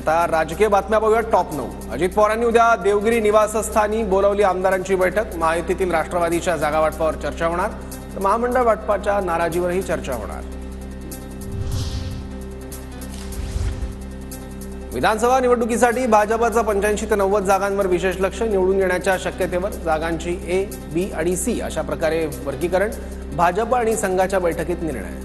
आता राजकीय बातम्या पाहूया टॉप 9। अजित पवारांनी उद्या देवगिरी निवासस्थानी बोलावली आमदारांची बैठक। महायुतीतील राष्ट्रवादीच्या जागा वाटपावर चर्चा होणार, तर महामंडळ वाटपाच्या नाराजीवरही चर्चा होणार। विधानसभा निवडणुकीसाठी भाजपचा 85 ते 90 जागांवर विशेष लक्ष। निवडून येण्याच्या शक्यतेवर जागांची ए, बी आणि सी अशा प्रकारे वर्गीकरण। भाजप आणि संघाच्या बैठकीत निर्णय।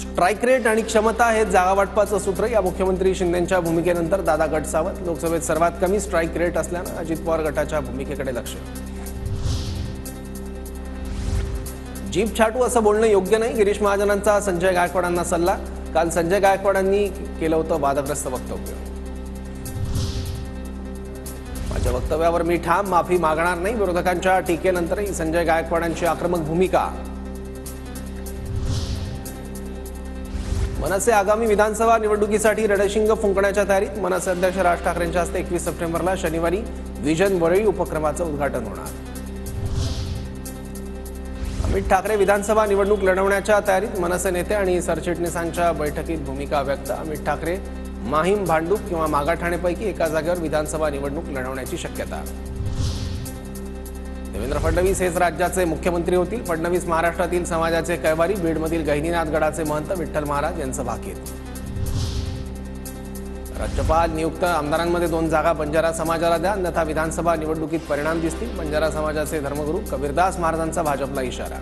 स्ट्राइक रेट आणि क्षमता हे जागा वाटपाचं सूत्र। या मुख्यमंत्री शिंदेंच्या भूमिकेनंतर दादा गट सावध। लोकसभेत सर्वात कमी स्ट्राइक रेट असल्यानं अजित पवार गटाच्या भूमिकेकडे लक्ष। जीप छाटू असं बोलणं योग्य नाही, गिरीश महाजनांचा संजय गायकवाडांना सल्ला। काल संजय गायकवाडांनी केलं होतं वादग्रस्त वक्तव्य। माझ्या वक्तव्यावर मी ठाम माफी मागणार नाही। विरोधकांच्या टीकेनंतरही संजय गायकवाडांची आक्रमक भूमिका। मनसे आगामी विधानसभा निवडणुकीसाठी रणशिंग फुंकण्याच्या तयारीत। मनसे अध्यक्ष राज ठाकरेंच्या हस्ते 21 सप्टेंबरला शनिवारी विजन वरळी उपक्रमाचं उद्घाटन होणार। अमित ठाकरे विधानसभा निवडणूक लढवण्याच्या तयारीत। मनसे नेते आणि सरचिटणीसांच्या बैठकीत भूमिका व्यक्त। अमित ठाकरे माहीम, भांडूप किंवा मागाठाणेपैकी एका जागेवर विधानसभा निवडणूक लढवण्याची शक्यता। देवेंद्र फडणवीस हेच राज्याचे मुख्यमंत्री होतील। फडणवीस महाराष्ट्रातील समाजाचे कैवारी। बीडमधील गहिनीनाथ गडाचे महंत विठ्ठल महाराज यांचं भाकीत। राज्यपाल नियुक्त आमदारांमध्ये 2 जागा बंजारा समाजाला द्या, अन्यथा विधानसभा निवडणुकीत परिणाम दिसतील। बंजारा समाजाचे धर्मगुरू कबीरदास महाराजांचा भाजपला इशारा।